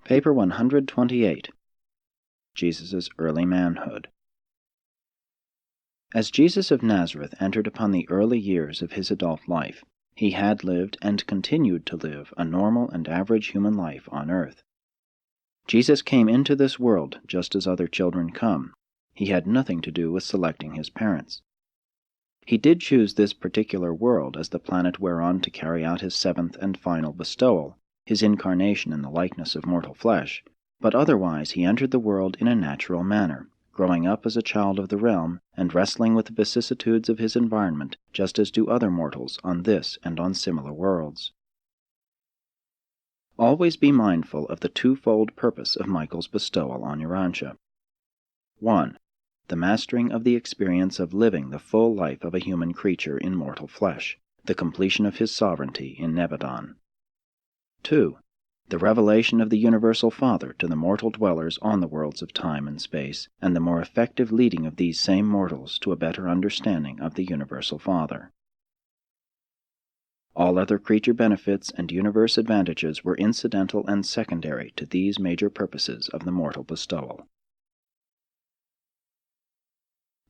Paper 128. Jesus' Early Manhood. As Jesus of Nazareth entered upon the early years of his adult life, he had lived and continued to live a normal and average human life on earth. Jesus came into this world just as other children come. He had nothing to do with selecting his parents. He did choose this particular world as the planet whereon to carry out his seventh and final bestowal, his incarnation in the likeness of mortal flesh, but otherwise he entered the world in a natural manner, growing up as a child of the realm, and wrestling with the vicissitudes of his environment just as do other mortals on this and on similar worlds. Always be mindful of the twofold purpose of Michael's bestowal on Urantia. 1. The mastering of the experience of living the full life of a human creature in mortal flesh, the completion of his sovereignty in Nebadon. 2. The revelation of the Universal Father to the mortal dwellers on the worlds of time and space, and the more effective leading of these same mortals to a better understanding of the Universal Father. All other creature benefits and universe advantages were incidental and secondary to these major purposes of the mortal bestowal.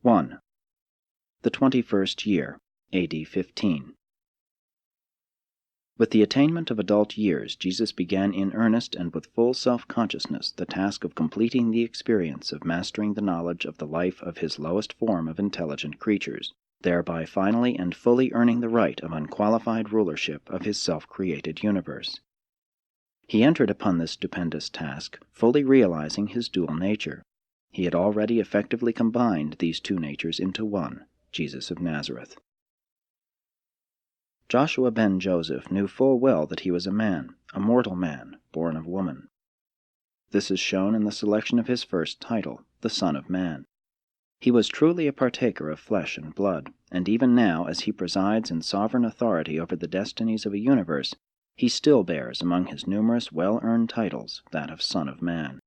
1. The 21st year, A.D. 15. With the attainment of adult years, Jesus began in earnest and with full self-consciousness the task of completing the experience of mastering the knowledge of the life of his lowest form of intelligent creatures, thereby finally and fully earning the right of unqualified rulership of his self-created universe. He entered upon this stupendous task, fully realizing his dual nature. He had already effectively combined these two natures into one, Jesus of Nazareth. Joshua ben Joseph knew full well that he was a man, a mortal man, born of woman. This is shown in the selection of his first title, the Son of Man. He was truly a partaker of flesh and blood, and even now, as he presides in sovereign authority over the destinies of a universe, he still bears among his numerous well-earned titles that of Son of Man.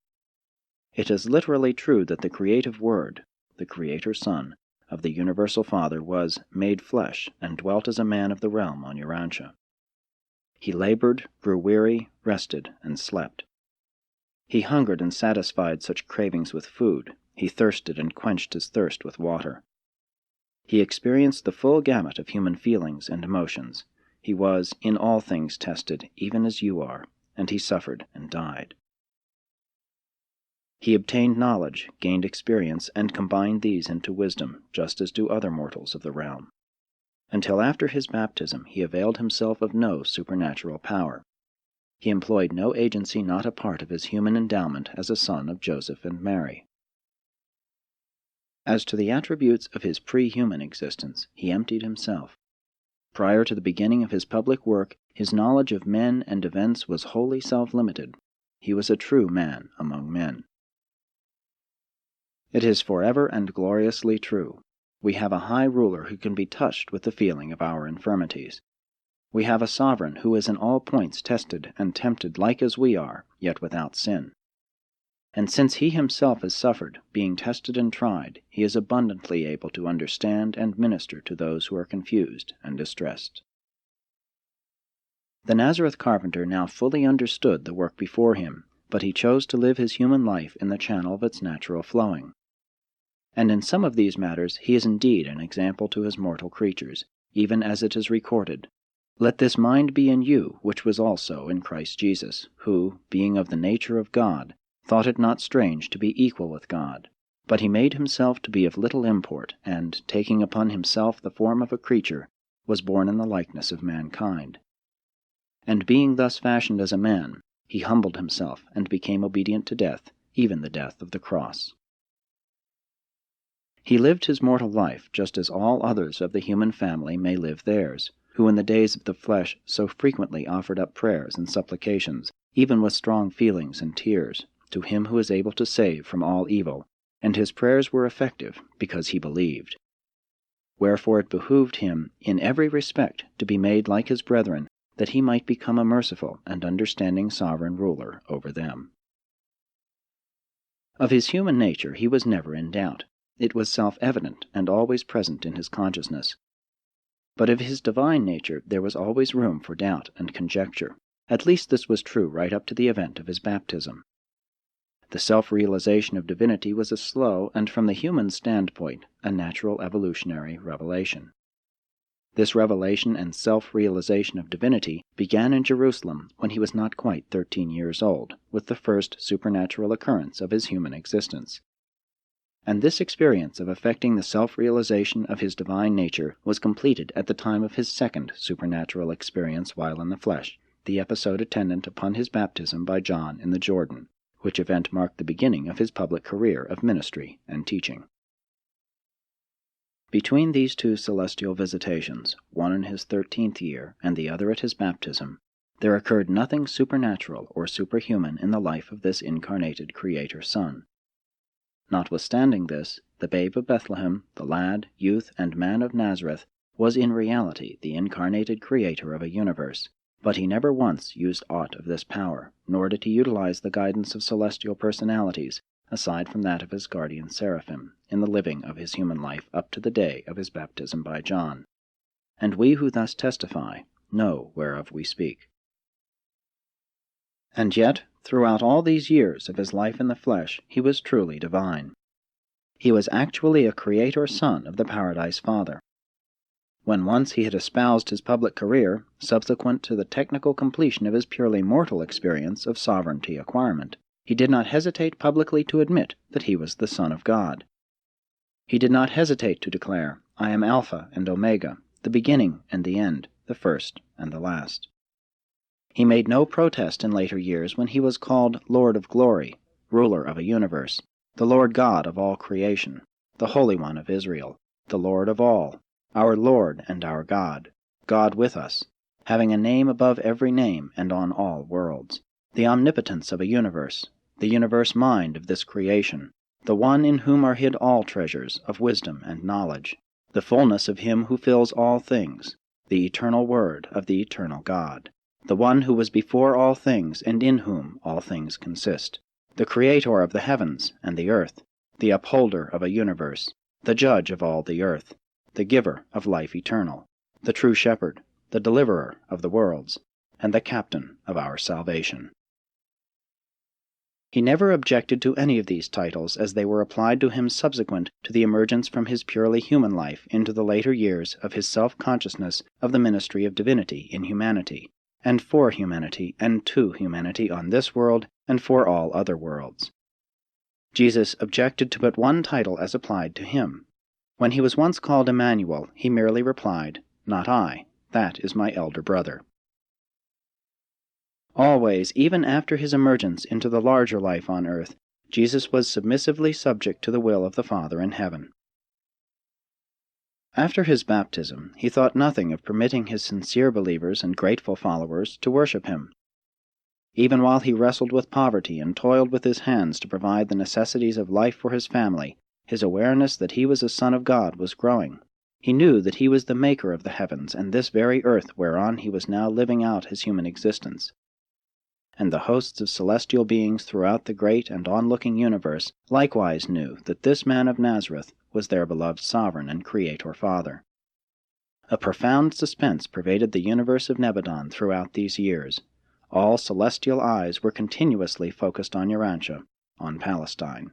It is literally true that the creative Word, the Creator Son, of the Universal Father was made flesh and dwelt as a man of the realm on Urantia. He labored, grew weary, rested, and slept. He hungered and satisfied such cravings with food. He thirsted and quenched his thirst with water. He experienced the full gamut of human feelings and emotions. He was in all things tested, even as you are, and he suffered and died. He obtained knowledge, gained experience, and combined these into wisdom, just as do other mortals of the realm. Until after his baptism he availed himself of no supernatural power. He employed no agency not a part of his human endowment as a son of Joseph and Mary. As to the attributes of his pre-human existence, he emptied himself. Prior to the beginning of his public work, his knowledge of men and events was wholly self-limited. He was a true man among men. It is forever and gloriously true. We have a high ruler who can be touched with the feeling of our infirmities. We have a sovereign who is in all points tested and tempted like as we are, yet without sin. And since he himself has suffered, being tested and tried, he is abundantly able to understand and minister to those who are confused and distressed. The Nazareth carpenter now fully understood the work before him, but he chose to live his human life in the channel of its natural flowing. And in some of these matters he is indeed an example to his mortal creatures, even as it is recorded, "Let this mind be in you, which was also in Christ Jesus, who, being of the nature of God, thought it not strange to be equal with God. But he made himself to be of little import, and, taking upon himself the form of a creature, was born in the likeness of mankind. And being thus fashioned as a man, he humbled himself and became obedient to death, even the death of the cross." He lived his mortal life just as all others of the human family may live theirs, who in the days of the flesh so frequently offered up prayers and supplications, even with strong feelings and tears, to him who is able to save from all evil, and his prayers were effective because he believed. Wherefore it behooved him in every respect to be made like his brethren, that he might become a merciful and understanding sovereign ruler over them. Of his human nature he was never in doubt. It was self-evident and always present in his consciousness. But of his divine nature there was always room for doubt and conjecture. At least this was true right up to the event of his baptism. The self-realization of divinity was a slow and, from the human standpoint, a natural evolutionary revelation. This revelation and self-realization of divinity began in Jerusalem when he was not quite 13 years old, with the first supernatural occurrence of his human existence. And this experience of effecting the self-realization of his divine nature was completed at the time of his second supernatural experience while in the flesh, the episode attendant upon his baptism by John in the Jordan, which event marked the beginning of his public career of ministry and teaching. Between these two celestial visitations, one in his 13th year and the other at his baptism, there occurred nothing supernatural or superhuman in the life of this incarnated Creator Son. Notwithstanding this, the babe of Bethlehem, the lad, youth, and man of Nazareth, was in reality the incarnated Creator of a universe, but he never once used aught of this power, nor did he utilize the guidance of celestial personalities, aside from that of his guardian seraphim, in the living of his human life up to the day of his baptism by John. And we who thus testify know whereof we speak. And yet, throughout all these years of his life in the flesh, he was truly divine. He was actually a Creator Son of the Paradise Father. When once he had espoused his public career, subsequent to the technical completion of his purely mortal experience of sovereignty acquirement, he did not hesitate publicly to admit that he was the Son of God. He did not hesitate to declare, "I am Alpha and Omega, the beginning and the end, the first and the last." He made no protest in later years when he was called Lord of Glory, ruler of a universe, the Lord God of all creation, the Holy One of Israel, the Lord of all, our Lord and our God, God with us, having a name above every name and on all worlds, the omnipotence of a universe, the universe mind of this creation, the one in whom are hid all treasures of wisdom and knowledge, the fullness of him who fills all things, the eternal Word of the eternal God, the one who was before all things and in whom all things consist, the Creator of the heavens and the earth, the upholder of a universe, the judge of all the earth, the giver of life eternal, the true shepherd, the deliverer of the worlds, and the captain of our salvation. He never objected to any of these titles as they were applied to him subsequent to the emergence from his purely human life into the later years of his self-consciousness of the ministry of divinity in humanity, and for humanity and to humanity on this world and for all other worlds. Jesus objected to but one title as applied to him. When he was once called Emmanuel, he merely replied, "Not I, that is my elder brother." Always, even after his emergence into the larger life on earth, Jesus was submissively subject to the will of the Father in heaven. After his baptism, he thought nothing of permitting his sincere believers and grateful followers to worship him. Even while he wrestled with poverty and toiled with his hands to provide the necessities of life for his family, his awareness that he was a Son of God was growing. He knew that he was the maker of the heavens and this very earth whereon he was now living out his human existence. And the hosts of celestial beings throughout the great and onlooking universe likewise knew that this man of Nazareth was their beloved Sovereign and Creator Father. A profound suspense pervaded the universe of Nebadon throughout these years. All celestial eyes were continuously focused on Urantia, on Palestine.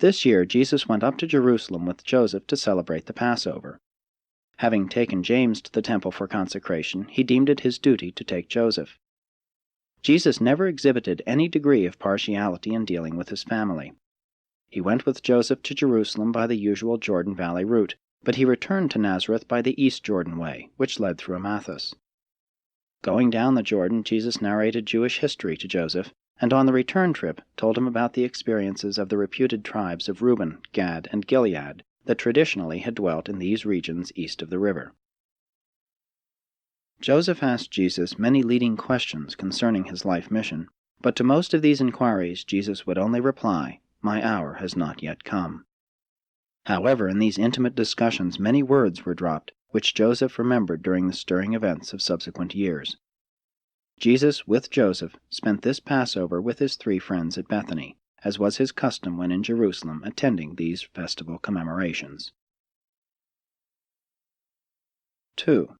This year Jesus went up to Jerusalem with Joseph to celebrate the Passover. Having taken James to the temple for consecration, he deemed it his duty to take Joseph. Jesus never exhibited any degree of partiality in dealing with his family. He went with Joseph to Jerusalem by the usual Jordan Valley route, but he returned to Nazareth by the East Jordan way, which led through Emmaus. Going down the Jordan, Jesus narrated Jewish history to Joseph, and on the return trip told him about the experiences of the reputed tribes of Reuben, Gad, and Gilead that traditionally had dwelt in these regions east of the river. Joseph asked Jesus many leading questions concerning his life mission, but to most of these inquiries Jesus would only reply, "My hour has not yet come." However, in these intimate discussions many words were dropped, which Joseph remembered during the stirring events of subsequent years. Jesus, with Joseph, spent this Passover with his 3 friends at Bethany, as was his custom when in Jerusalem attending these festival commemorations. 2.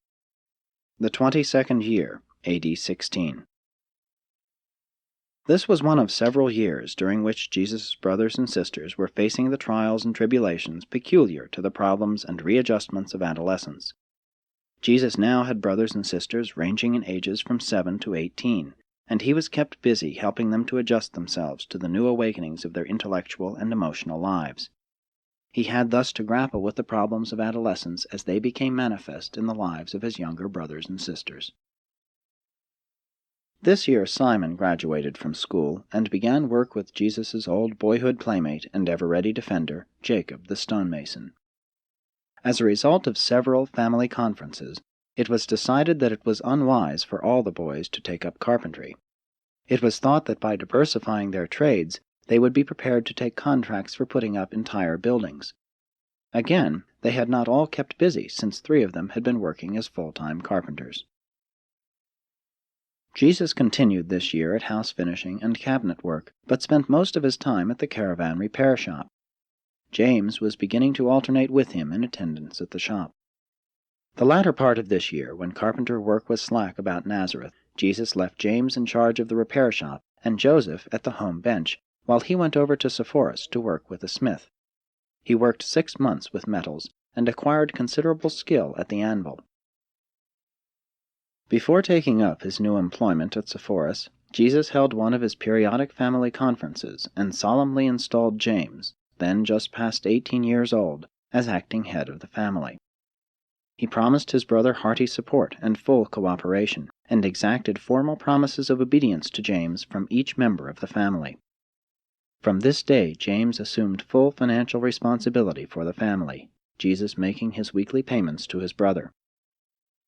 The 22nd year, A.D. 16. This was one of several years during which Jesus' brothers and sisters were facing the trials and tribulations peculiar to the problems and readjustments of adolescence. Jesus now had brothers and sisters ranging in ages from 7 to 18, and he was kept busy helping them to adjust themselves to the new awakenings of their intellectual and emotional lives. He had thus to grapple with the problems of adolescence as they became manifest in the lives of his younger brothers and sisters. This year Simon graduated from school and began work with Jesus' old boyhood playmate and ever-ready defender, Jacob the stonemason. As a result of several family conferences, it was decided that it was unwise for all the boys to take up carpentry. It was thought that by diversifying their trades, they would be prepared to take contracts for putting up entire buildings. Again, they had not all kept busy, since 3 of them had been working as full-time carpenters. Jesus continued this year at house finishing and cabinet work, but spent most of his time at the caravan repair shop. James was beginning to alternate with him in attendance at the shop. The latter part of this year, when carpenter work was slack about Nazareth, Jesus left James in charge of the repair shop and Joseph at the home bench, while he went over to Sepphoris to work with a smith. He worked 6 months with metals and acquired considerable skill at the anvil. Before taking up his new employment at Sepphoris, Jesus held one of his periodic family conferences and solemnly installed James, then just past 18 years old, as acting head of the family. He promised his brother hearty support and full cooperation, and exacted formal promises of obedience to James from each member of the family. From this day James assumed full financial responsibility for the family, Jesus making his weekly payments to his brother.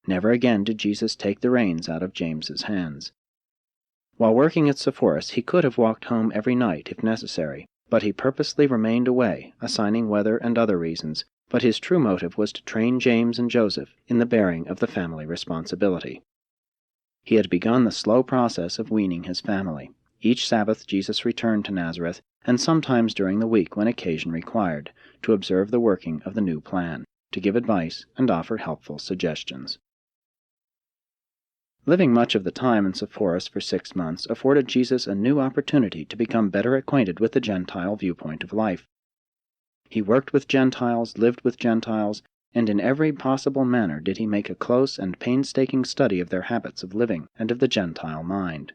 Never again did Jesus take the reins out of James's hands. While working at Sepphoris, he could have walked home every night if necessary, but he purposely remained away, assigning weather and other reasons, but his true motive was to train James and Joseph in the bearing of the family responsibility. He had begun the slow process of weaning his family. Each Sabbath Jesus returned to Nazareth, and sometimes during the week when occasion required, to observe the working of the new plan, to give advice and offer helpful suggestions. Living much of the time in Sepphoris for 6 months afforded Jesus a new opportunity to become better acquainted with the Gentile viewpoint of life. He worked with Gentiles, lived with Gentiles, and in every possible manner did he make a close and painstaking study of their habits of living and of the Gentile mind.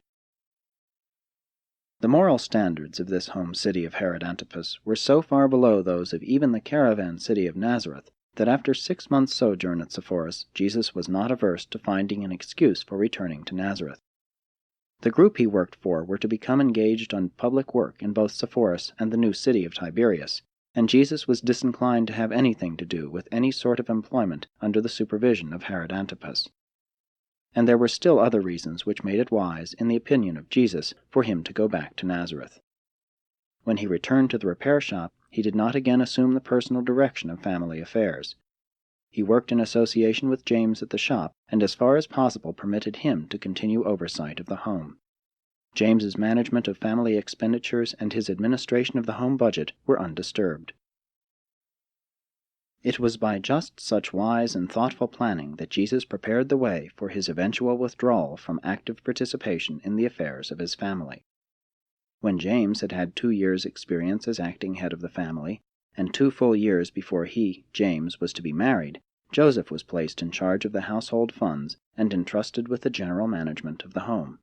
The moral standards of this home city of Herod Antipas were so far below those of even the caravan city of Nazareth that after 6 months' sojourn at Sepphoris, Jesus was not averse to finding an excuse for returning to Nazareth. The group he worked for were to become engaged on public work in both Sepphoris and the new city of Tiberias, and Jesus was disinclined to have anything to do with any sort of employment under the supervision of Herod Antipas. And there were still other reasons which made it wise, in the opinion of Jesus, for him to go back to Nazareth. When he returned to the repair shop, he did not again assume the personal direction of family affairs. He worked in association with James at the shop, and as far as possible permitted him to continue oversight of the home. James's management of family expenditures and his administration of the home budget were undisturbed. It was by just such wise and thoughtful planning that Jesus prepared the way for his eventual withdrawal from active participation in the affairs of his family. When James had had 2 years' experience as acting head of the family, and 2 full years before he, James, was to be married, Joseph was placed in charge of the household funds and entrusted with the general management of the home.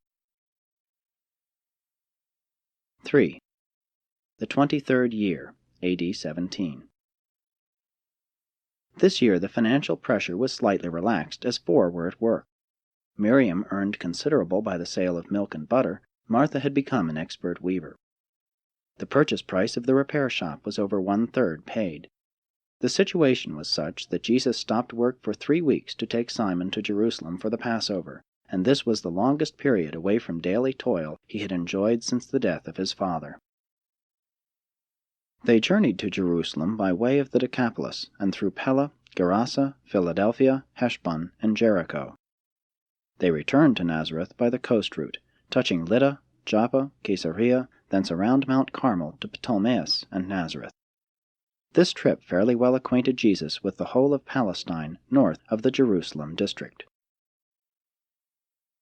3. The 23rd year, A.D. 17. This year the financial pressure was slightly relaxed, as 4 were at work. Miriam earned considerable by the sale of milk and butter. Martha had become an expert weaver. The purchase price of the repair shop was over 1/3 paid. The situation was such that Jesus stopped work for 3 weeks to take Simon to Jerusalem for the Passover, and this was the longest period away from daily toil he had enjoyed since the death of his father. They journeyed to Jerusalem by way of the Decapolis, and through Pella, Gerasa, Philadelphia, Heshbon, and Jericho. They returned to Nazareth by the coast route, touching Lydda, Joppa, Caesarea, thence around Mount Carmel to Ptolemais and Nazareth. This trip fairly well acquainted Jesus with the whole of Palestine north of the Jerusalem district.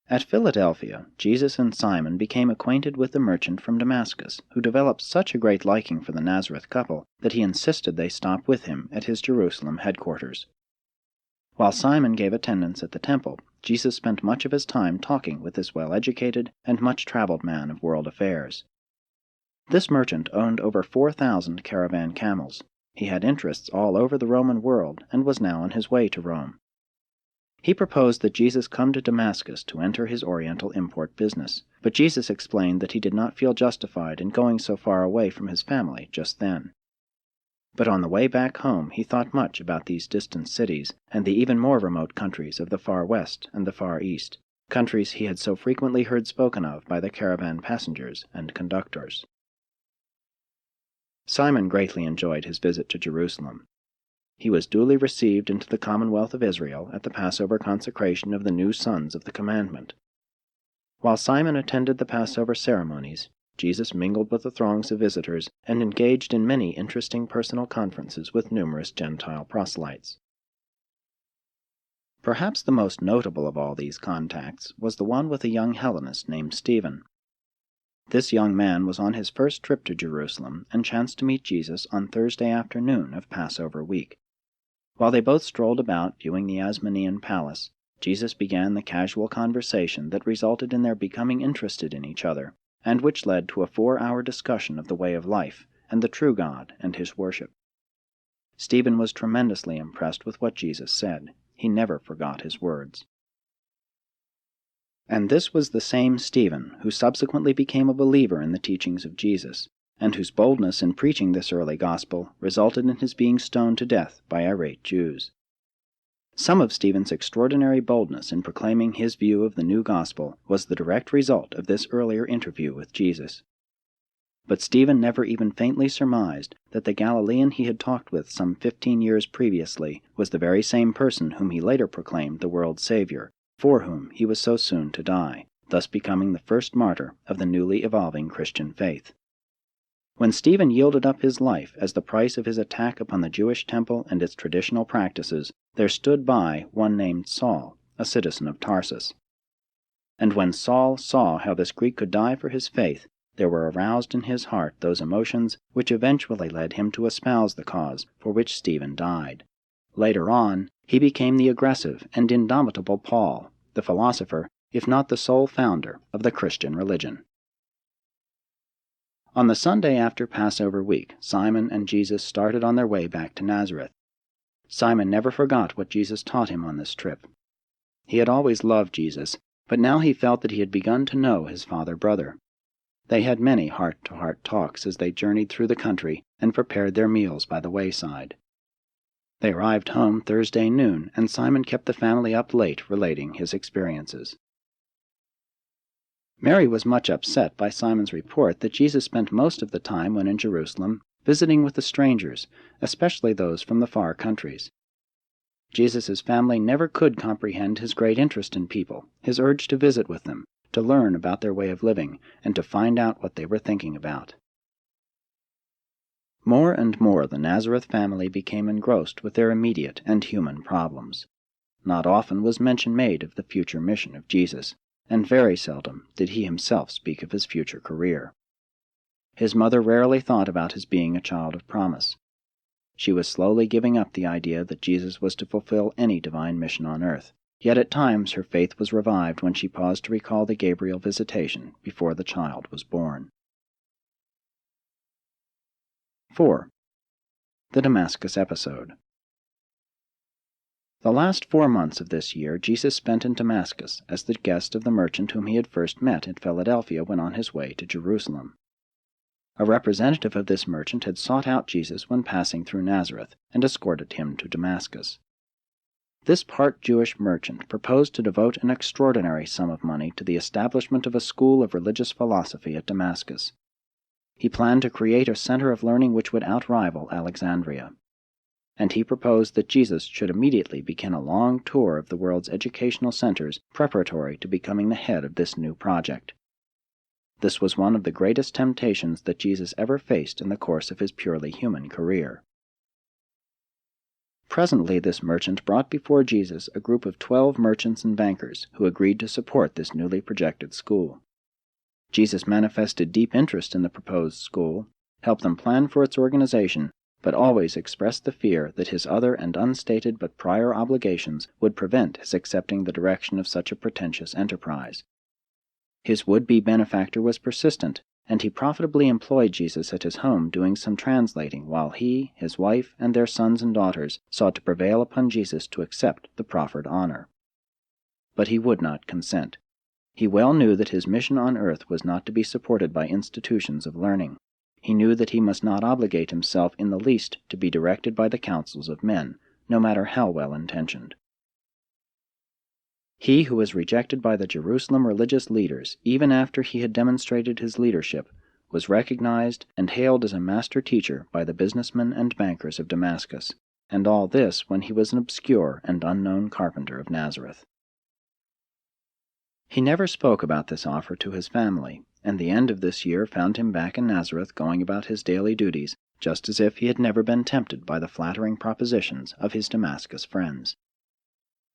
At Philadelphia, Jesus and Simon became acquainted with the merchant from Damascus, who developed such a great liking for the Nazareth couple that he insisted they stop with him at his Jerusalem headquarters. While Simon gave attendance at the temple, Jesus spent much of his time talking with this well-educated and much-traveled man of world affairs. This merchant owned over 4,000 caravan camels. He had interests all over the Roman world and was now on his way to Rome. He proposed that Jesus come to Damascus to enter his Oriental import business, but Jesus explained that he did not feel justified in going so far away from his family just then. But on the way back home he thought much about these distant cities and the even more remote countries of the far west and the far east, countries he had so frequently heard spoken of by the caravan passengers and conductors. Simon greatly enjoyed his visit to Jerusalem. He was duly received into the Commonwealth of Israel at the Passover consecration of the new sons of the commandment. While Simon attended the Passover ceremonies, Jesus mingled with the throngs of visitors and engaged in many interesting personal conferences with numerous Gentile proselytes. Perhaps the most notable of all these contacts was the one with a young Hellenist named Stephen. This young man was on his first trip to Jerusalem and chanced to meet Jesus on Thursday afternoon of Passover week. While they both strolled about viewing the Asmonean palace, Jesus began the casual conversation that resulted in their becoming interested in each other, and which led to a 4-hour discussion of the way of life and the true God and his worship. Stephen was tremendously impressed with what Jesus said. He never forgot his words. And this was the same Stephen who subsequently became a believer in the teachings of Jesus, and whose boldness in preaching this early gospel resulted in his being stoned to death by irate Jews. Some of Stephen's extraordinary boldness in proclaiming his view of the new gospel was the direct result of this earlier interview with Jesus. But Stephen never even faintly surmised that the Galilean he had talked with some 15 years previously was the very same person whom he later proclaimed the world's Savior, for whom he was so soon to die, thus becoming the first martyr of the newly evolving Christian faith. When Stephen yielded up his life as the price of his attack upon the Jewish temple and its traditional practices, there stood by one named Saul, a citizen of Tarsus. And when Saul saw how this Greek could die for his faith, there were aroused in his heart those emotions which eventually led him to espouse the cause for which Stephen died. Later on, he became the aggressive and indomitable Paul, the philosopher, if not the sole founder of the Christian religion. On the Sunday after Passover week, Simon and Jesus started on their way back to Nazareth. Simon never forgot what Jesus taught him on this trip. He had always loved Jesus, but now he felt that he had begun to know his father-brother. They had many heart-to-heart talks as they journeyed through the country and prepared their meals by the wayside. They arrived home Thursday noon, and Simon kept the family up late relating his experiences. Mary was much upset by Simon's report that Jesus spent most of the time when in Jerusalem visiting with the strangers, especially those from the far countries. Jesus' family never could comprehend his great interest in people, his urge to visit with them, to learn about their way of living, and to find out what they were thinking about. More and more the Nazareth family became engrossed with their immediate and human problems. Not often was mention made of the future mission of Jesus, and very seldom did he himself speak of his future career. His mother rarely thought about his being a child of promise. She was slowly giving up the idea that Jesus was to fulfill any divine mission on earth, yet at times her faith was revived when she paused to recall the Gabriel visitation before the child was born. 4. The Damascus episode. The last 4 months of this year Jesus spent in Damascus as the guest of the merchant whom he had first met at Philadelphia when on his way to Jerusalem. A representative of this merchant had sought out Jesus when passing through Nazareth and escorted him to Damascus. This part Jewish merchant proposed to devote an extraordinary sum of money to the establishment of a school of religious philosophy at Damascus. He planned to create a center of learning which would outrival Alexandria. And he proposed that Jesus should immediately begin a long tour of the world's educational centers preparatory to becoming the head of this new project. This was one of the greatest temptations that Jesus ever faced in the course of his purely human career. Presently this merchant brought before Jesus a group of 12 merchants and bankers who agreed to support this newly projected school. Jesus manifested deep interest in the proposed school, helped them plan for its organization, but always expressed the fear that his other and unstated but prior obligations would prevent his accepting the direction of such a pretentious enterprise. His would-be benefactor was persistent, and he profitably employed Jesus at his home doing some translating while he, his wife, and their sons and daughters sought to prevail upon Jesus to accept the proffered honor. But he would not consent. He well knew that his mission on earth was not to be supported by institutions of learning. He knew that he must not obligate himself in the least to be directed by the counsels of men, no matter how well-intentioned. He who was rejected by the Jerusalem religious leaders, even after he had demonstrated his leadership, was recognized and hailed as a master teacher by the businessmen and bankers of Damascus, and all this when he was an obscure and unknown carpenter of Nazareth. He never spoke about this offer to his family, and the end of this year found him back in Nazareth going about his daily duties, just as if he had never been tempted by the flattering propositions of his Damascus friends.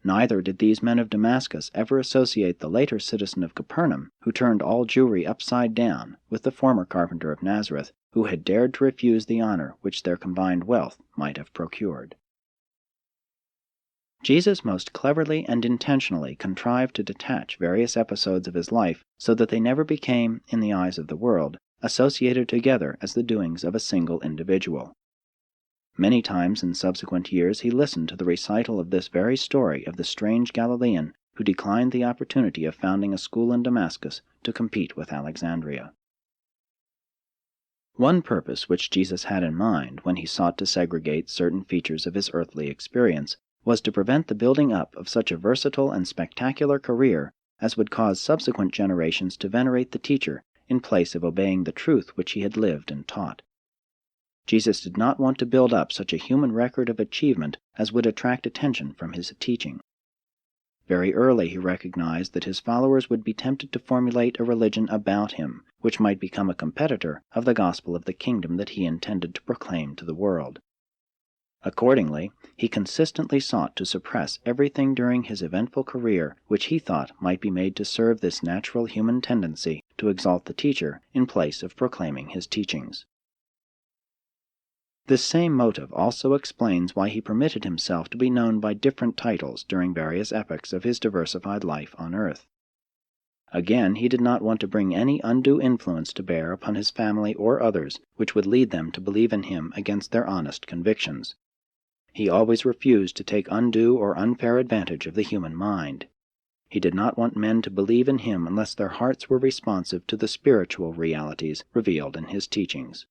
Neither did these men of Damascus ever associate the later citizen of Capernaum, who turned all Jewry upside down, with the former carpenter of Nazareth, who had dared to refuse the honor which their combined wealth might have procured. Jesus most cleverly and intentionally contrived to detach various episodes of his life so that they never became, in the eyes of the world, associated together as the doings of a single individual. Many times in subsequent years he listened to the recital of this very story of the strange Galilean who declined the opportunity of founding a school in Damascus to compete with Alexandria. One purpose which Jesus had in mind when he sought to segregate certain features of his earthly experience was to prevent the building up of such a versatile and spectacular career as would cause subsequent generations to venerate the teacher in place of obeying the truth which he had lived and taught. Jesus did not want to build up such a human record of achievement as would attract attention from his teaching. Very early he recognized that his followers would be tempted to formulate a religion about him, which might become a competitor of the gospel of the kingdom that he intended to proclaim to the world. Accordingly, he consistently sought to suppress everything during his eventful career which he thought might be made to serve this natural human tendency to exalt the teacher in place of proclaiming his teachings. This same motive also explains why he permitted himself to be known by different titles during various epochs of his diversified life on earth. Again, he did not want to bring any undue influence to bear upon his family or others which would lead them to believe in him against their honest convictions. He always refused to take undue or unfair advantage of the human mind. He did not want men to believe in him unless their hearts were responsive to the spiritual realities revealed in his teachings.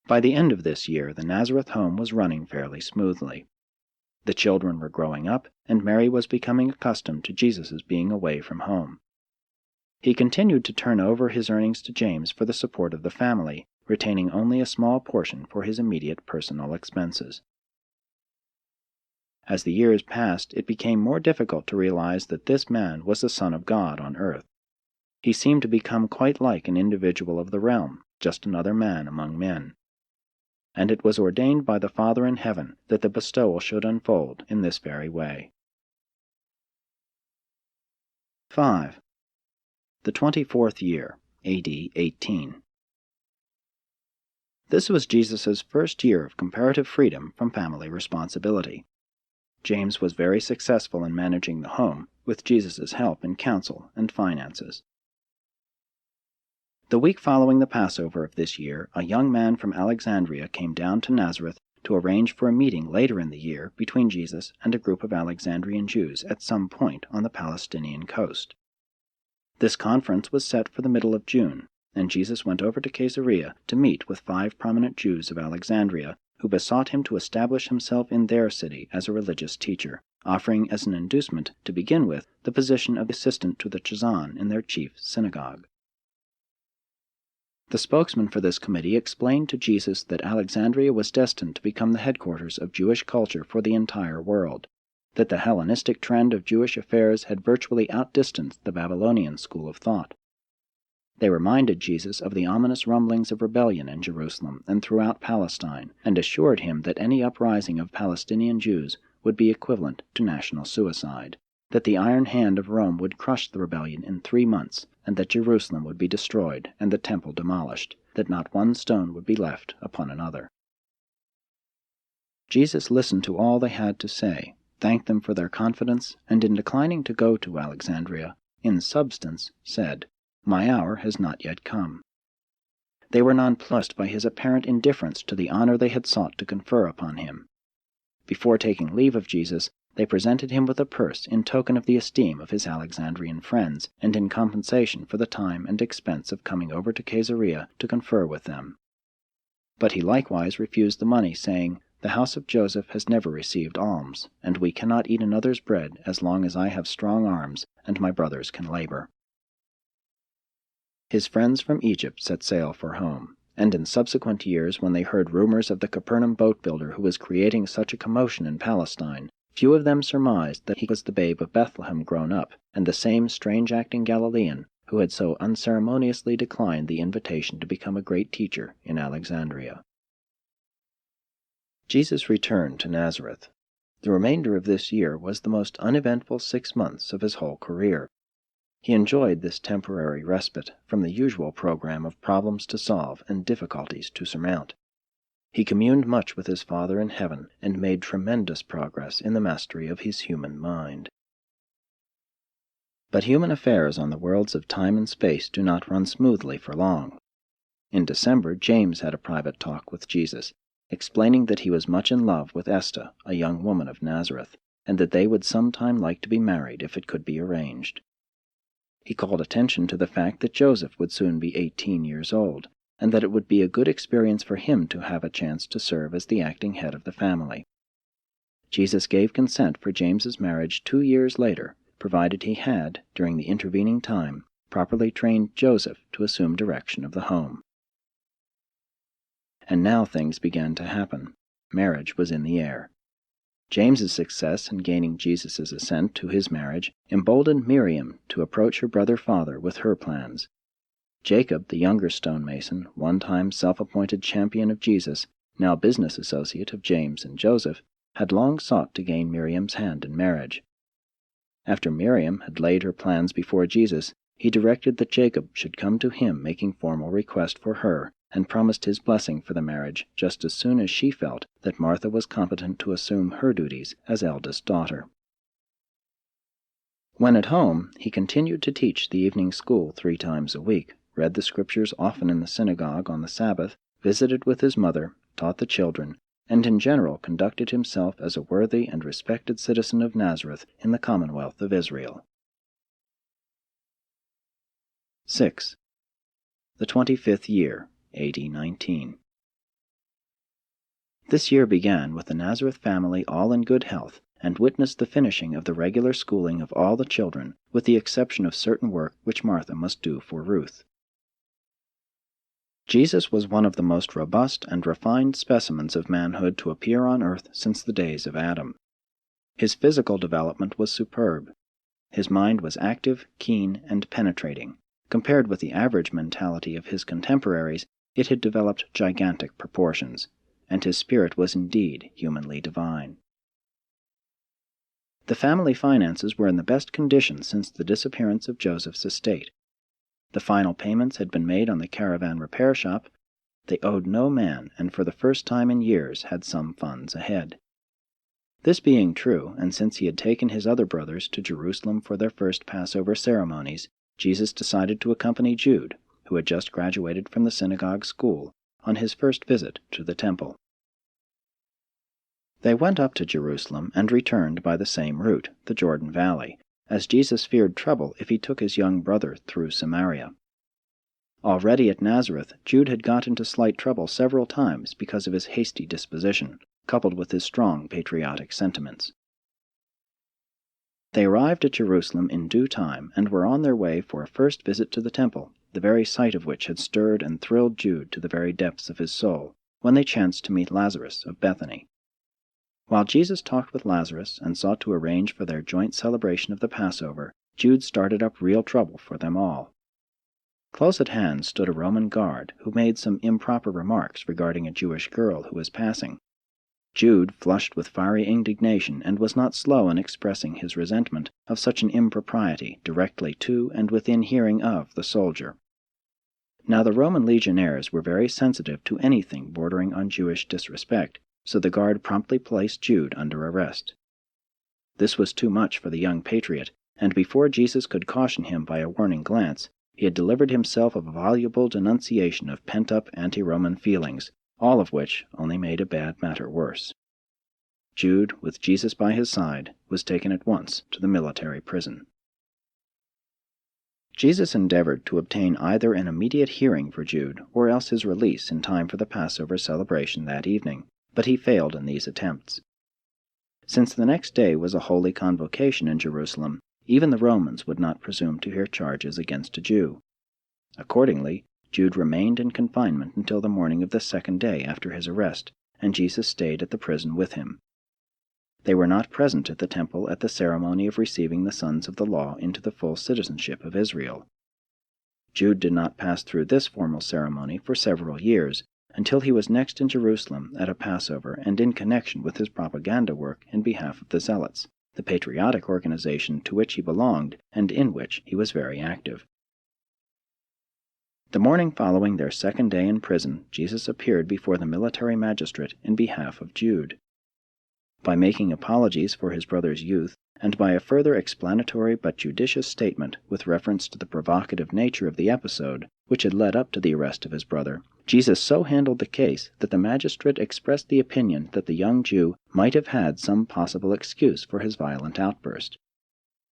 By the end of this year, the Nazareth home was running fairly smoothly. The children were growing up, and Mary was becoming accustomed to Jesus' being away from home. He continued to turn over his earnings to James for the support of the family, retaining only a small portion for his immediate personal expenses. As the years passed, it became more difficult to realize that this man was the Son of God on earth. He seemed to become quite like an individual of the realm, just another man among men. And it was ordained by the Father in heaven that the bestowal should unfold in this very way. 5. The 24th year, A.D. 18. This was Jesus' first year of comparative freedom from family responsibility. James was very successful in managing the home, with Jesus' help in counsel and finances. The week following the Passover of this year, a young man from Alexandria came down to Nazareth to arrange for a meeting later in the year between Jesus and a group of Alexandrian Jews at some point on the Palestinian coast. This conference was set for the middle of June, and Jesus went over to Caesarea to meet with 5 prominent Jews of Alexandria, who besought him to establish himself in their city as a religious teacher, offering as an inducement, to begin with, the position of assistant to the Chazan in their chief synagogue. The spokesman for this committee explained to Jesus that Alexandria was destined to become the headquarters of Jewish culture for the entire world, that the Hellenistic trend of Jewish affairs had virtually outdistanced the Babylonian school of thought. They reminded Jesus of the ominous rumblings of rebellion in Jerusalem and throughout Palestine, and assured him that any uprising of Palestinian Jews would be equivalent to national suicide, that the iron hand of Rome would crush the rebellion in 3 months, and that Jerusalem would be destroyed and the temple demolished, that not one stone would be left upon another. Jesus listened to all they had to say, thanked them for their confidence, and in declining to go to Alexandria, in substance said, "My hour has not yet come." They were nonplussed by his apparent indifference to the honor they had sought to confer upon him. Before taking leave of Jesus, they presented him with a purse in token of the esteem of his Alexandrian friends, and in compensation for the time and expense of coming over to Caesarea to confer with them. But he likewise refused the money, saying, "The house of Joseph has never received alms, and we cannot eat another's bread as long as I have strong arms, and my brothers can labor." His friends from Egypt set sail for home, and in subsequent years, when they heard rumors of the Capernaum boat builder who was creating such a commotion in Palestine, few of them surmised that he was the babe of Bethlehem grown up, and the same strange-acting Galilean who had so unceremoniously declined the invitation to become a great teacher in Alexandria. Jesus returned to Nazareth. The remainder of this year was the most uneventful 6 months of his whole career. He enjoyed this temporary respite from the usual program of problems to solve and difficulties to surmount. He communed much with his Father in heaven, and made tremendous progress in the mastery of his human mind. But human affairs on the worlds of time and space do not run smoothly for long. In December, James had a private talk with Jesus, explaining that he was much in love with Esther, a young woman of Nazareth, and that they would sometime like to be married if it could be arranged. He called attention to the fact that Joseph would soon be 18 years old, and that it would be a good experience for him to have a chance to serve as the acting head of the family. Jesus gave consent for James's marriage 2 years later, provided he had, during the intervening time, properly trained Joseph to assume direction of the home. And now things began to happen. Marriage was in the air. James's success in gaining Jesus' assent to his marriage emboldened Miriam to approach her brother father with her plans. Jacob, the younger stonemason, one time self-appointed champion of Jesus, now business associate of James and Joseph, had long sought to gain Miriam's hand in marriage. After Miriam had laid her plans before Jesus, he directed that Jacob should come to him making formal request for her, and promised his blessing for the marriage just as soon as she felt that Martha was competent to assume her duties as eldest daughter. When at home, he continued to teach the evening school 3 times a week, read the Scriptures often in the synagogue on the Sabbath, visited with his mother, taught the children, and in general conducted himself as a worthy and respected citizen of Nazareth in the Commonwealth of Israel. 6. The 25th year, A.D. 19. This year began with the Nazareth family all in good health, and witnessed the finishing of the regular schooling of all the children, with the exception of certain work which Martha must do for Ruth. Jesus was one of the most robust and refined specimens of manhood to appear on earth since the days of Adam. His physical development was superb. His mind was active, keen, and penetrating. Compared with the average mentality of his contemporaries, it had developed gigantic proportions, and his spirit was indeed humanly divine. The family finances were in the best condition since the disappearance of Joseph's estate. The final payments had been made on the caravan repair shop. They owed no man, and for the first time in years had some funds ahead. This being true, and since he had taken his other brothers to Jerusalem for their first Passover ceremonies, Jesus decided to accompany Jude, who had just graduated from the synagogue school, on his first visit to the temple. They went up to Jerusalem and returned by the same route, the Jordan Valley, as Jesus feared trouble if he took his young brother through Samaria. Already at Nazareth, Jude had got into slight trouble several times because of his hasty disposition, coupled with his strong patriotic sentiments. They arrived at Jerusalem in due time and were on their way for a first visit to the temple, the very sight of which had stirred and thrilled Jude to the very depths of his soul, when they chanced to meet Lazarus of Bethany. While Jesus talked with Lazarus and sought to arrange for their joint celebration of the Passover, Jude started up real trouble for them all. Close at hand stood a Roman guard who made some improper remarks regarding a Jewish girl who was passing. Jude flushed with fiery indignation and was not slow in expressing his resentment of such an impropriety directly to and within hearing of the soldier. Now the Roman legionaries were very sensitive to anything bordering on Jewish disrespect, so the guard promptly placed Jude under arrest. This was too much for the young patriot, and before Jesus could caution him by a warning glance, he had delivered himself of a voluble denunciation of pent-up anti-Roman feelings, all of which only made a bad matter worse. Jude, with Jesus by his side, was taken at once to the military prison. Jesus endeavored to obtain either an immediate hearing for Jude or else his release in time for the Passover celebration that evening, but he failed in these attempts. Since the next day was a holy convocation in Jerusalem, even the Romans would not presume to hear charges against a Jew. Accordingly, Jude remained in confinement until the morning of the second day after his arrest, and Jesus stayed at the prison with him. They were not present at the temple at the ceremony of receiving the sons of the law into the full citizenship of Israel. Jude did not pass through this formal ceremony for several years, until he was next in Jerusalem at a Passover and in connection with his propaganda work in behalf of the Zealots, the patriotic organization to which he belonged and in which he was very active. The morning following their second day in prison, Jesus appeared before the military magistrate in behalf of Jude. By making apologies for his brother's youth, and by a further explanatory but judicious statement with reference to the provocative nature of the episode which had led up to the arrest of his brother, Jesus so handled the case that the magistrate expressed the opinion that the young Jew might have had some possible excuse for his violent outburst.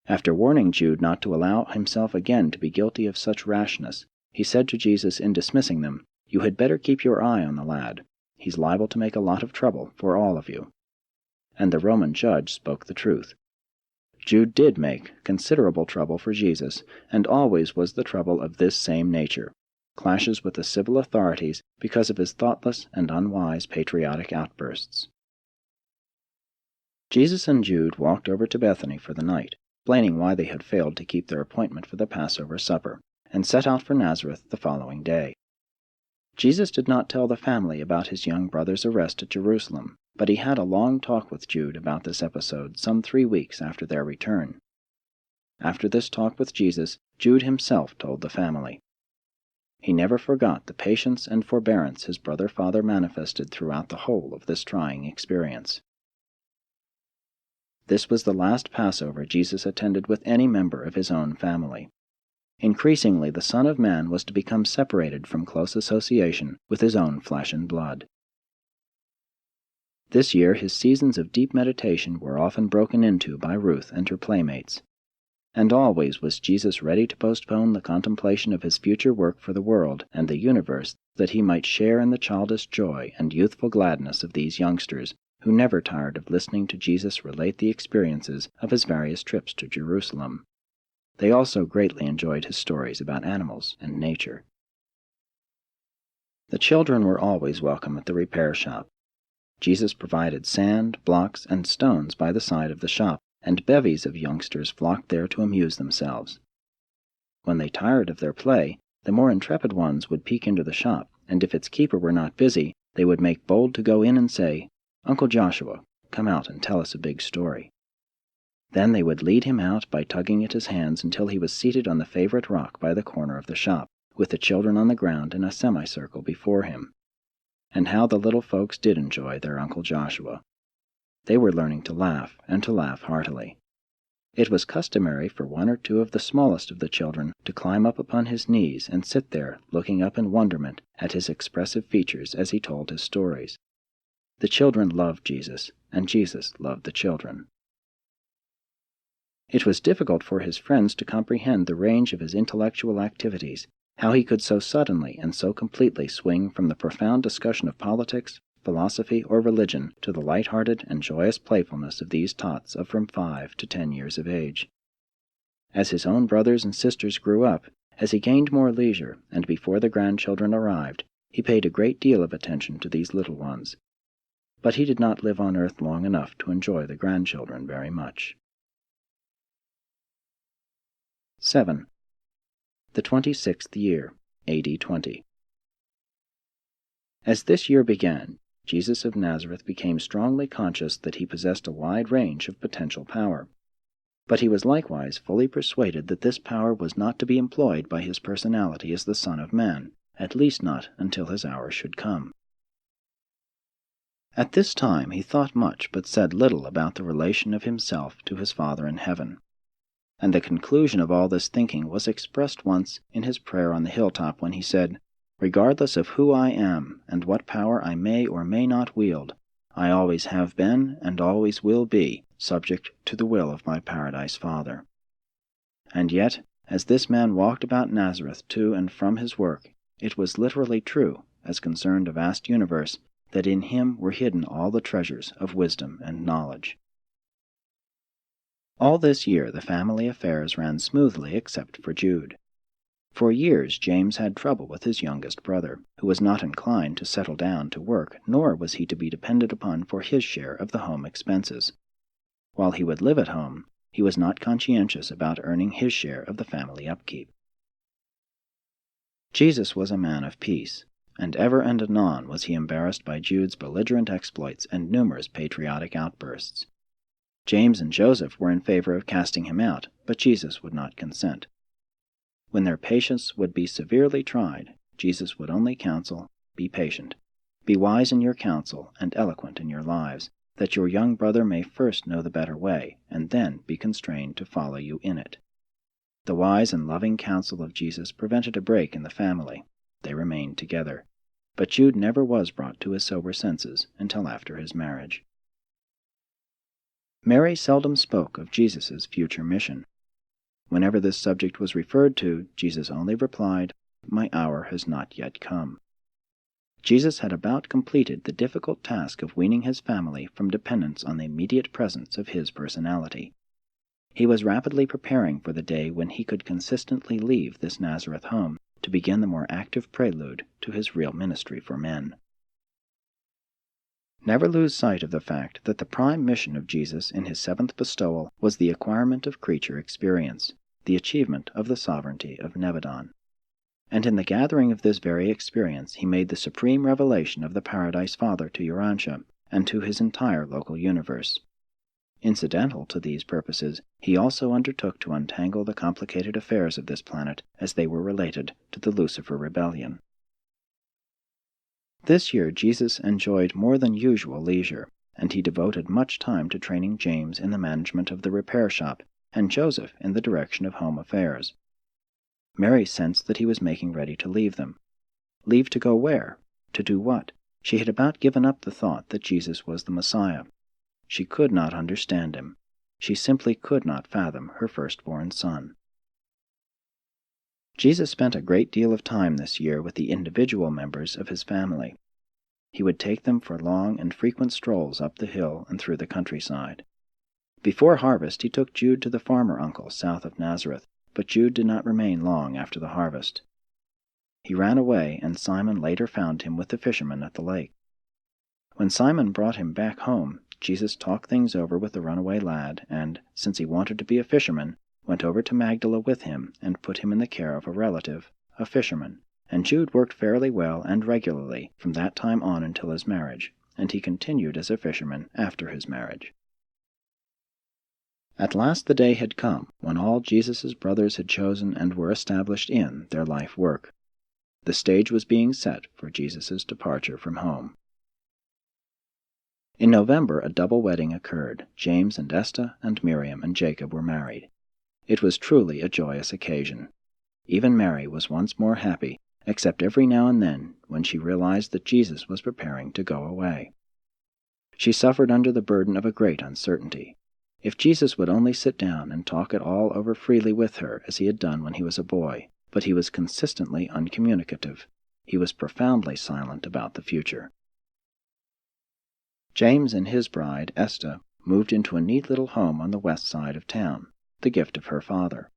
After warning Jude not to allow himself again to be guilty of such rashness, he said to Jesus in dismissing them, "You had better keep your eye on the lad. He's liable to make a lot of trouble for all of you." And the Roman judge spoke the truth. Jude did make considerable trouble for Jesus, and always was the trouble of this same nature, clashes with the civil authorities because of his thoughtless and unwise patriotic outbursts. Jesus and Jude walked over to Bethany for the night, explaining why they had failed to keep their appointment for the Passover supper, and set out for Nazareth the following day. Jesus did not tell the family about his young brother's arrest at Jerusalem, but he had a long talk with Jude about this episode some 3 weeks after their return. After this talk with Jesus, Jude himself told the family. He never forgot the patience and forbearance his brother-father manifested throughout the whole of this trying experience. This was the last Passover Jesus attended with any member of his own family. Increasingly, the Son of Man was to become separated from close association with his own flesh and blood. This year his seasons of deep meditation were often broken into by Ruth and her playmates, and always was Jesus ready to postpone the contemplation of his future work for the world and the universe that he might share in the childish joy and youthful gladness of these youngsters, who never tired of listening to Jesus relate the experiences of his various trips to Jerusalem. They also greatly enjoyed his stories about animals and nature. The children were always welcome at the repair shop. Jesus provided sand, blocks, and stones by the side of the shop, and bevies of youngsters flocked there to amuse themselves. When they tired of their play, the more intrepid ones would peek into the shop, and if its keeper were not busy, they would make bold to go in and say, "Uncle Joshua, come out and tell us a big story." Then they would lead him out by tugging at his hands until he was seated on the favorite rock by the corner of the shop, with the children on the ground in a semicircle before him. And how the little folks did enjoy their Uncle Joshua. They were learning to laugh, and to laugh heartily. It was customary for one or two of the smallest of the children to climb up upon his knees and sit there looking up in wonderment at his expressive features as he told his stories. The children loved Jesus, and Jesus loved the children. It was difficult for his friends to comprehend the range of his intellectual activities, how he could so suddenly and so completely swing from the profound discussion of politics, philosophy, or religion to the light-hearted and joyous playfulness of these tots of from 5 to 10 years of age. As his own brothers and sisters grew up, as he gained more leisure, and before the grandchildren arrived, he paid a great deal of attention to these little ones. But he did not live on earth long enough to enjoy the grandchildren very much. 7. the 26th year, A.D. 20. As this year began, Jesus of Nazareth became strongly conscious that he possessed a wide range of potential power. But he was likewise fully persuaded that this power was not to be employed by his personality as the Son of Man, at least not until his hour should come. At this time he thought much but said little about the relation of himself to his Father in heaven. And the conclusion of all this thinking was expressed once in his prayer on the hilltop when he said, "Regardless of who I am and what power I may or may not wield, I always have been and always will be subject to the will of my Paradise Father." And yet, as this man walked about Nazareth to and from his work, it was literally true, as concerned a vast universe, that in him were hidden all the treasures of wisdom and knowledge. All this year the family affairs ran smoothly except for Jude. For years James had trouble with his youngest brother, who was not inclined to settle down to work, nor was he to be depended upon for his share of the home expenses. While he would live at home, he was not conscientious about earning his share of the family upkeep. Jesus was a man of peace, and ever and anon was he embarrassed by Jude's belligerent exploits and numerous patriotic outbursts. James and Joseph were in favor of casting him out, but Jesus would not consent. When their patience would be severely tried, Jesus would only counsel, "Be patient. Be wise in your counsel and eloquent in your lives, that your young brother may first know the better way, and then be constrained to follow you in it." The wise and loving counsel of Jesus prevented a break in the family. They remained together. But Jude never was brought to his sober senses until after his marriage. Mary seldom spoke of Jesus' future mission. Whenever this subject was referred to, Jesus only replied, "My hour has not yet come." Jesus had about completed the difficult task of weaning his family from dependence on the immediate presence of his personality. He was rapidly preparing for the day when he could consistently leave this Nazareth home to begin the more active prelude to his real ministry for men. Never lose sight of the fact that the prime mission of Jesus in his seventh bestowal was the acquirement of creature experience, the achievement of the sovereignty of Nebadon. And in the gathering of this very experience he made the supreme revelation of the Paradise Father to Urantia and to his entire local universe. Incidental to these purposes, he also undertook to untangle the complicated affairs of this planet as they were related to the Lucifer rebellion. This year Jesus enjoyed more than usual leisure, and he devoted much time to training James in the management of the repair shop and Joseph in the direction of home affairs. Mary sensed that he was making ready to leave them. Leave to go where? To do what? She had about given up the thought that Jesus was the Messiah. She could not understand him. She simply could not fathom her firstborn son. Jesus spent a great deal of time this year with the individual members of his family. He would take them for long and frequent strolls up the hill and through the countryside. Before harvest he took Jude to the farmer uncle south of Nazareth, but Jude did not remain long after the harvest. He ran away, and Simon later found him with the fishermen at the lake. When Simon brought him back home, Jesus talked things over with the runaway lad, and, since he wanted to be a fisherman, went over to Magdala with him and put him in the care of a relative, a fisherman, and Jude worked fairly well and regularly from that time on until his marriage, and he continued as a fisherman after his marriage. At last the day had come when all Jesus' brothers had chosen and were established in their life work. The stage was being set for Jesus' departure from home. In November a double wedding occurred. James and Esther and Miriam and Jacob were married. It was truly a joyous occasion. Even Mary was once more happy, except every now and then when she realized that Jesus was preparing to go away. She suffered under the burden of a great uncertainty. If Jesus would only sit down and talk it all over freely with her as he had done when he was a boy, but he was consistently uncommunicative. He was profoundly silent about the future. James and his bride, Esther, moved into a neat little home on the west side of town, the gift of her father.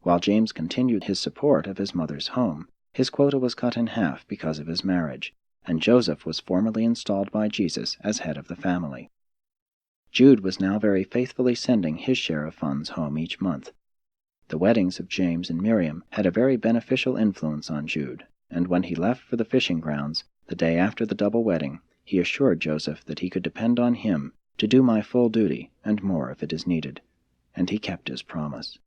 While James continued his support of his mother's home, his quota was cut in half because of his marriage, and Joseph was formally installed by Jesus as head of the family. Jude was now very faithfully sending his share of funds home each month. The weddings of James and Miriam had a very beneficial influence on Jude, and when he left for the fishing grounds, the day after the double wedding, he assured Joseph that he could depend on him to do my full duty, and more if it is needed. And he kept his promise.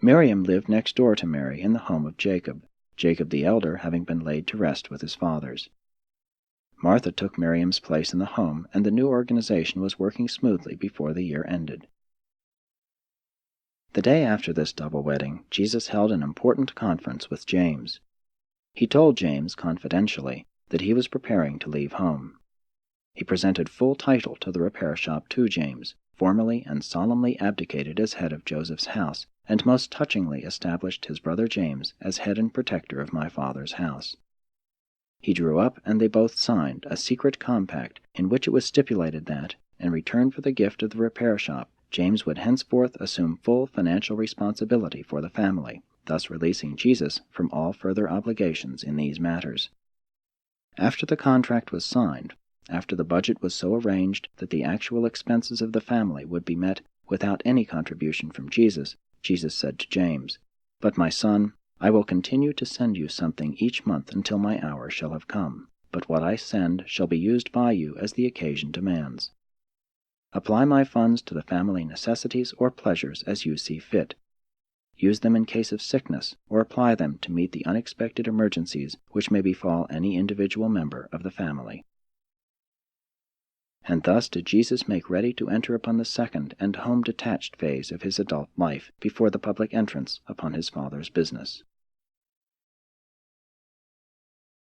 Miriam lived next door to Mary in the home of Jacob, Jacob the elder having been laid to rest with his fathers. Martha took Miriam's place in the home, and the new organization was working smoothly before the year ended. The day after this double wedding, Jesus held an important conference with James. He told James, confidentially, that he was preparing to leave home. He presented full title to the repair shop to James, formally and solemnly abdicated as head of Joseph's house, and most touchingly established his brother James as head and protector of my father's house. He drew up, and they both signed, a secret compact in which it was stipulated that, in return for the gift of the repair shop, James would henceforth assume full financial responsibility for the family, thus releasing Jesus from all further obligations in these matters. After the contract was signed, after the budget was so arranged that the actual expenses of the family would be met without any contribution from Jesus, Jesus said to James, "But my son, I will continue to send you something each month until my hour shall have come, but what I send shall be used by you as the occasion demands. Apply my funds to the family necessities or pleasures as you see fit. Use them in case of sickness, or apply them to meet the unexpected emergencies which may befall any individual member of the family." And thus did Jesus make ready to enter upon the second and home-detached phase of his adult life before the public entrance upon his Father's business.